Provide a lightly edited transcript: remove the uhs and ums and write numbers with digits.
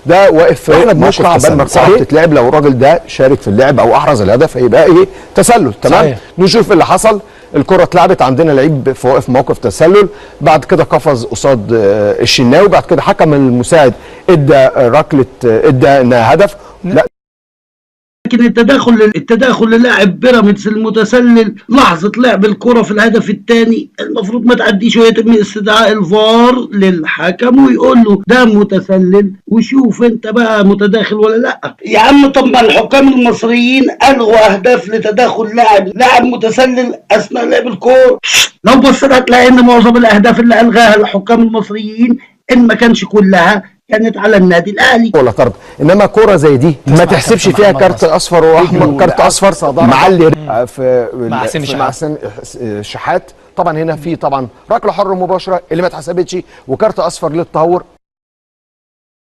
ده واقف في احنا موقف بنشرح تسلل. ما الكره بتتلعب، لو الراجل ده شارك في اللعب او احرز الهدف هيبقى ايه؟ تسلل. تمام. صحيح. نشوف اللي حصل. الكره اتلعبت، عندنا لعيب في واقف موقف تسلل، بعد كده قفز قصاد الشناوي، بعد كده حكم المساعد ادى ركله، ادى انها هدف. لا لكن التداخل للاعب بيراميدز المتسلل لحظه لعب الكره في الهدف الثاني المفروض ما تعديش، ويتم استدعاء الفار للحكم ويقول له ده متسلل وشوف انت بقى متداخل ولا لا. يا عم طب ما الحكام المصريين الغوا اهداف لتداخل لاعب متسلل اثناء لعب الكوره. لو بصيت هتلاقي ان معظم الاهداف اللي الغاها الحكام المصريين ان ما كانش كلها كانت على النادي الاهلي ولا طرد. انما كوره زي دي ما تحسبش فيها كارت اصفر واحمر، كارت اصفر معلي في مع حسين شحات. طبعا هنا في طبعا ركله حره مباشره اللي ما اتحسبتش، وكارت اصفر للتهور.